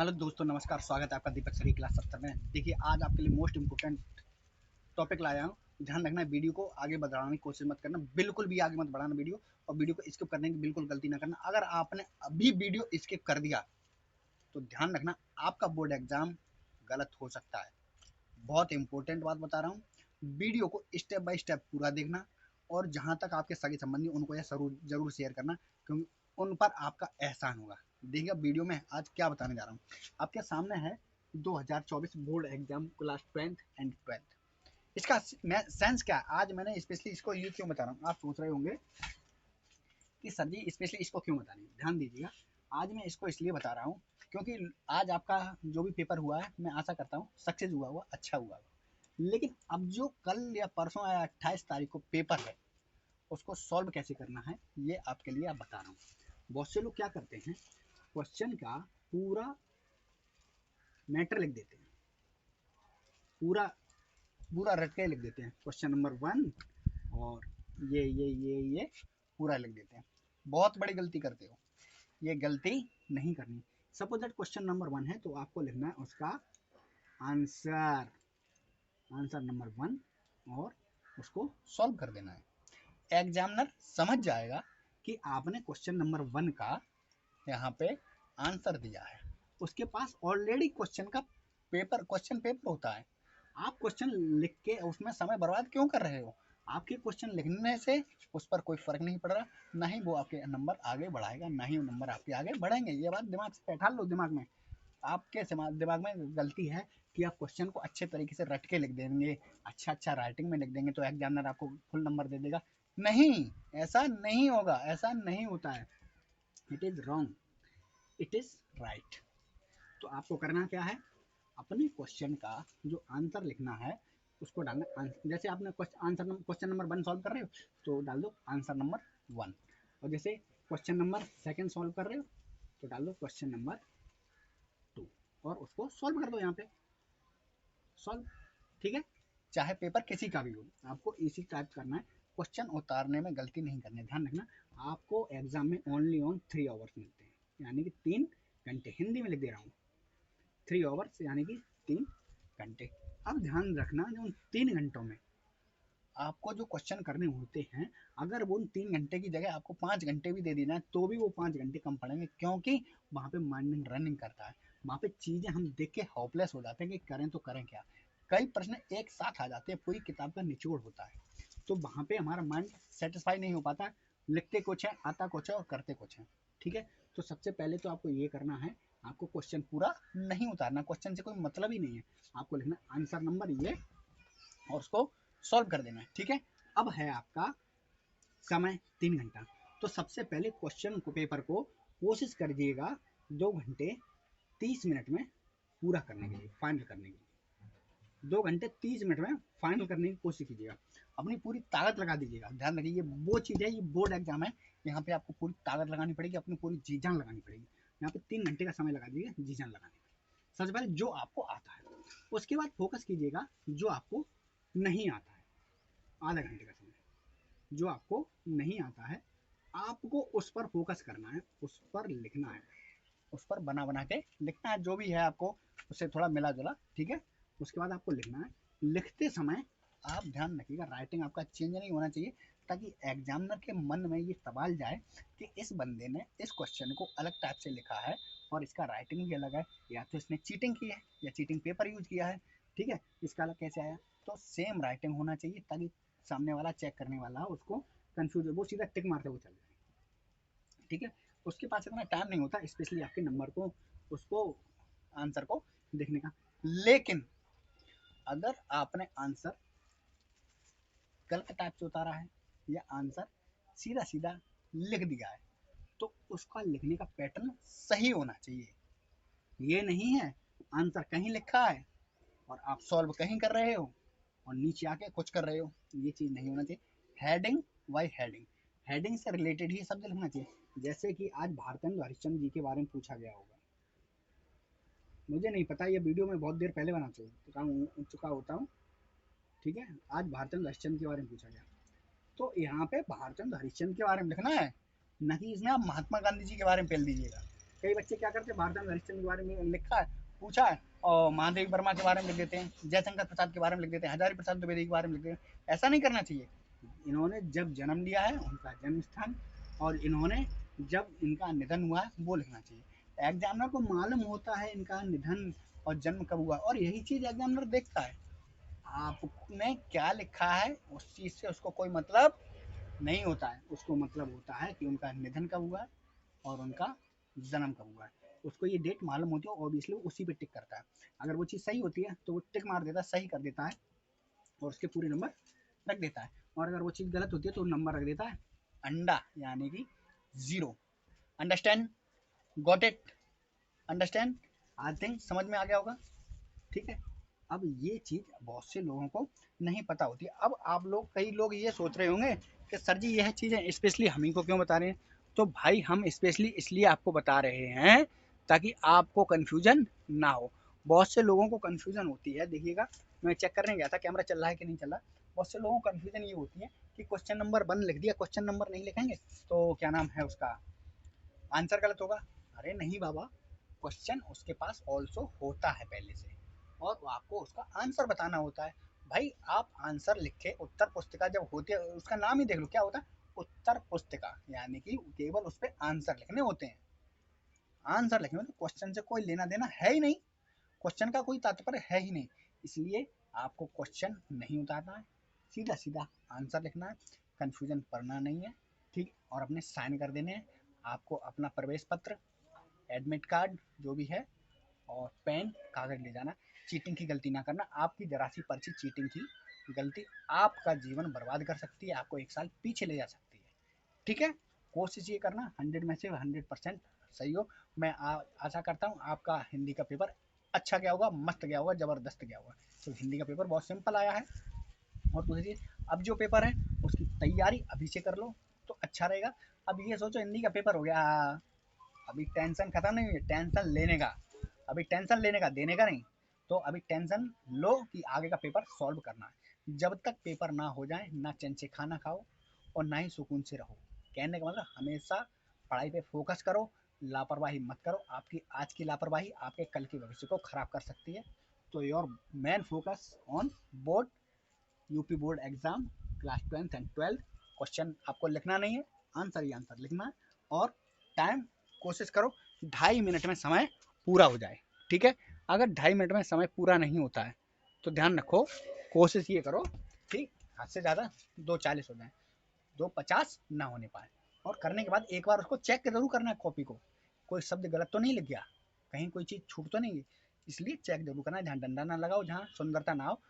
Hello दोस्तों, नमस्कार। स्वागत है आपका दीपक सर क्लास 70 में। देखिए, आज आपके लिए मोस्ट इंपोर्टेंट टॉपिक लाया हूँ। ध्यान रखना, वीडियो को आगे बढ़ाने की कोशिश मत करना, बिल्कुल भी आगे मत बढ़ाना वीडियो, और वीडियो को स्किप करने की बिल्कुल गलती ना करना। अगर आपने अभी वीडियो स्किप कर दिया तो ध्यान रखना, आपका बोर्ड एग्जाम गलत हो सकता है। बहुत इंपॉर्टेंट बात बता रहा हूँ, वीडियो को स्टेप बाय स्टेप पूरा देखना, और जहाँ तक आपके सगे संबंधी उनको यह जरूर शेयर करना, क्योंकि उन पर आपका एहसान होगा। देखिए, वीडियो में आज क्या बताने जा रहा हूँ। आपके सामने है 2024 board exam class 10th and 12th। इसका मैं सेंस क्या है, आज मैंने स्पेशली इसको ये क्यों बता रहा हूँ। आप सोच रहे होंगे कि सर जी स्पेशली इसको क्यों बता रहे हैं। ध्यान दीजिएगा, आज मैं इसको इसलिए बता रहा हूँ क्योंकि आज आपका जो भी पेपर हुआ है, मैं आशा करता हूँ सक्सेस हुआ अच्छा हुआ। लेकिन अब जो कल या परसों या 28 तारीख को पेपर है, उसको सॉल्व कैसे करना है ये आपके लिए आप बता रहा हूँ। बहुत से लोग क्या करते हैं, क्वेश्चन का पूरा मैटर लिख देते हैं, पूरा पूरा रट के लिख देते हैं, क्वेश्चन नंबर 1 और ये पूरा लिख देते हैं। बहुत बड़ी गलती करते हो, ये गलती नहीं करनी। सपोज दैट क्वेश्चन नंबर 1 है, तो आपको लिखना है उसका आंसर, आंसर नंबर 1, और उसको सॉल्व कर देना है। एग्जामिनर समझ जाएगा कि आपने क्वेश्चन नंबर 1 का यहाँ पे आंसर दिया है। उसके पास ऑलरेडी क्वेश्चन पेपर होता है। आप क्वेश्चन लिख के उसमें समय बर्बाद क्यों कर रहे हो। आपके क्वेश्चन लिखने से उस पर कोई फर्क नहीं पड़ रहा, ना ही वो आपके नंबर आगे बढ़ाएगा, ना ही वो नंबर आपके आगे बढ़ेंगे। ये बात दिमाग से बैठा लो दिमाग में। आपके दिमाग में गलती है कि आप क्वेश्चन को अच्छे तरीके से रट के लिख देंगे, अच्छा राइटिंग में लिख देंगे तो एग्जामिनर आपको फुल नंबर दे देगा। नहीं, ऐसा नहीं होगा, ऐसा नहीं होता है। It is wrong, it is right. तो आपको करना क्या है, अपने क्वेश्चन का जो आंसर लिखना है उसको डालना। जैसे आपने क्वेश्चन नंबर 1 सॉल्व कर रहे हो, तो डाल दो आंसर नंबर 1। और जैसे क्वेश्चन नंबर 2 सॉल्व कर रहे हो, तो डाल दो क्वेश्चन नंबर 2, और उसको सॉल्व कर दो यहाँ पे, सॉल्व। ठीक है, चाहे पेपर किसी का भी हो, आपको इसी टाइप करना है। क्वेश्चन उतारने में गलती नहीं करनी। ध्यान रखना, आपको एग्जाम में ओनली ऑन 3 आवर्स मिलते हैं, यानी कि 3 घंटे। हिंदी में लिख दे रहा हूँ, 3 आवर्स यानी कि 3 घंटे। अब ध्यान रखना, जो उन 3 घंटों में आपको जो क्वेश्चन करने होते हैं, अगर वो उन 3 घंटे की जगह आपको 5 घंटे भी दे देना है, तो भी वो 5 घंटे कम पड़ेंगे, क्योंकि वहाँ पे माइंड रनिंग करता है। वहाँ पे चीज़ें हम देख के होपलेस हो जाते हैं कि करें तो करें क्या। कई प्रश्न एक साथ आ जाते हैं, पूरी किताब का निचोड़ होता है, तो वहाँ पे हमारा माइंड सेटिस्फाई नहीं हो पाता। लिखते कुछ है, आता कुछ है, और करते कुछ है। ठीक है, तो सबसे पहले तो आपको ये करना है, आपको क्वेश्चन पूरा नहीं उतारना, क्वेश्चन से कोई मतलब ही नहीं है। आपको लिखना आंसर नंबर ये, और उसको सॉल्व कर देना है। ठीक है, अब है आपका समय 3 घंटा। तो सबसे पहले क्वेश्चन को, पेपर को कोशिश करिएगा 2 घंटे 30 मिनट में पूरा करने के लिए, फाइनल करने के लिए। 2 घंटे 30 मिनट में फाइनल करने की कोशिश कीजिएगा, अपनी पूरी ताकत लगा दीजिएगा। ध्यान रखिए, ये वो चीज़ है, ये बोर्ड एग्जाम है, यहाँ पे आपको पूरी ताकत लगानी पड़ेगी, अपनी पूरी जी जान लगानी पड़ेगी। यहाँ पे 3 घंटे का समय लगा दीजिए जी जान लगाने में। सबसे पहले जो आपको आता है, उसके बाद फोकस कीजिएगा जो आपको नहीं आता है। आधा घंटे का समय जो आपको नहीं आता है, आपको उस पर फोकस करना है, उस पर लिखना है, उस पर बना बना के लिखना है, जो भी है आपको उससे थोड़ा मिला जुला। ठीक है, उसके बाद आपको लिखना है। लिखते समय आप ध्यान रखिएगा, राइटिंग आपका चेंज नहीं होना चाहिए, ताकि एग्जामिनर के मन में ये सवाल जाए कि इस बंदे ने इस क्वेश्चन को अलग टाइप से लिखा है, और इसका राइटिंग भी अलग है, या तो इसने चीटिंग की है या चीटिंग पेपर यूज किया है। ठीक है, इसका अलग कैसे आया। तो सेम राइटिंग होना चाहिए, ताकि सामने वाला चेक करने वाला उसको कंफ्यूज, वो सीधा टिक मारते हुए चल जाए। ठीक है, उसके पास इतना टाइम नहीं होता, स्पेशली आपके नंबर को, उसको, आंसर को देखने का। लेकिन अगर आपने आंसर गलत टाइप से उतारा है, या आंसर सीधा सीधा लिख दिया है, तो उसका लिखने का पैटर्न सही होना चाहिए। ये नहीं है आंसर कहीं लिखा है और आप सॉल्व कहीं कर रहे हो, और नीचे आके कुछ कर रहे हो, ये चीज़ नहीं होना चाहिए। हेडिंग बाई हेडिंग, हेडिंग से रिलेटेड ही शब्द लिखना चाहिए। जैसे कि आज भारतेंदु हरिश्चंद्र जी के बारे में पूछा गया होगा, मुझे नहीं पता, ये वीडियो मैं बहुत देर पहले बना चुका होता हूँ। ठीक है, आज भारतेंदु हरिश्चंद्र के बारे में पूछा गया, तो यहाँ पे भारतेंदु हरिश्चंद्र के बारे में लिखना है, न कि इसमें आप महात्मा गांधी जी के बारे में पेल दीजिएगा। कई बच्चे क्या करते हैं, भारत में हरिश्चंद्र के बारे में लिखा है, पूछा है, और महादेव वर्मा के बारे में लिख देते हैं, जयशंकर प्रसाद के बारे में लिख देते हैं, हजारी प्रसाद द्विवेदी के बारे में लिख देते हैं। ऐसा नहीं करना चाहिए। इन्होंने जब जन्म लिया है उनका जन्म स्थान, और इन्होंने जब इनका निधन हुआ है वो लिखना चाहिए। एग्जामिनर को मालूम होता है इनका निधन और जन्म कब हुआ, और यही चीज एग्जामिनर देखता है। आपने क्या लिखा है उस चीज से उसको कोई मतलब नहीं होता है। उसको मतलब होता है कि उनका निधन कब हुआ है और उनका जन्म कब हुआ है। उसको ये डेट मालूम होती है, ऑब्वियसली वो उसी पे टिक करता है। अगर वो चीज़ सही होती है तो वो टिक मार देता है, सही कर देता है, और उसके पूरे नंबर रख देता है। और अगर वो चीज़ गलत होती है तो नंबर रख देता है अंडा, यानी कि 0। Understand? Got it? Understand? I think समझ में आ गया होगा। ठीक है। अब ये चीज़ बहुत से लोगों को नहीं पता होती है। अब आप लोग, कई लोग ये सोच रहे होंगे कि सर जी यह चीज़ें स्पेशली हम ही को क्यों बता रहे हैं। तो भाई हम स्पेशली इसलिए आपको बता रहे हैं ताकि आपको कन्फ्यूजन ना हो। बहुत से लोगों को कन्फ्यूजन होती है, देखिएगा मैं चेक करने गया था कैमरा चल रहा है कि नहीं चल रहा। बहुत से लोगों को कन्फ्यूजन ये होती है कि क्वेश्चन नंबर 1 लिख दिया, क्वेश्चन नंबर नहीं लिखेंगे तो क्या नाम है उसका, आंसर गलत होगा। अरे नहीं बाबा, क्वेश्चन उसके पास ऑल्सो होता है पहले से, और आपको उसका आंसर बताना होता है। भाई आप आंसर लिखे, उत्तर पुस्तिका जब होती है, उसका नाम ही देख लो क्या होता है, उत्तर पुस्तिका, यानी कि केवल उस पर आंसर लिखने होते हैं। आंसर लिखने में तो क्वेश्चन से कोई लेना देना है ही नहीं, क्वेश्चन का कोई तात्पर्य है ही नहीं। इसलिए आपको क्वेश्चन नहीं उतारना है, सीधा सीधा आंसर लिखना है, कन्फ्यूजन पड़ना नहीं है। ठीक, और अपने साइन कर देने हैं। आपको अपना प्रवेश पत्र, एडमिट कार्ड जो भी है, और पेन कागज ले जाना। चीटिंग की गलती ना करना। आपकी जरा सी पर्ची चीटिंग की गलती आपका जीवन बर्बाद कर सकती है, आपको 1 साल पीछे ले जा सकती है। ठीक है। कोशिश ये करना 100 में से 100% सही हो। मैं आशा करता हूँ आपका हिंदी का पेपर अच्छा गया होगा, मस्त गया होगा, जबरदस्त गया होगा। तो हिंदी का पेपर बहुत सिंपल आया है। और दूसरी चीज, अब जो पेपर है उसकी तैयारी अभी से कर लो तो अच्छा रहेगा। अब ये सोचो हिंदी का पेपर हो गया, अभी टेंशन खत्म नहीं हुई, टेंशन लेने का। अभी टेंशन लेने का, देने का नहीं। तो अभी टेंशन लो कि आगे का पेपर सॉल्व करना है। जब तक पेपर ना हो जाए ना चैन से खाना खाओ और ना ही सुकून से रहो। कहने का मतलब हमेशा पढ़ाई पे फोकस करो, लापरवाही मत करो। आपकी आज की लापरवाही आपके कल के भविष्य को खराब कर सकती है। तो your main focus on board, UP board exam, class 10th and 12th। Question आपको लिखना नहीं है, आंसर ही आंसर लिखना है। और टाइम कोशिश करो 2.5 मिनट में समय पूरा हो जाए। ठीक है। अगर 2.5 मिनट में समय पूरा नहीं होता है तो ध्यान रखो, कोशिश ये करो ठीक हद से ज़्यादा 2:40 हो जाए, 2:50 ना होने पाए। और करने के बाद एक बार उसको चेक जरूर करना है, कॉपी को कोई शब्द गलत तो नहीं लिख गया, कहीं कोई चीज़ छूट तो नहीं गई। इसलिए चेक जरूर करना है, जहाँ डंडा ना लगाओ, जहाँ सुंदरता ना हो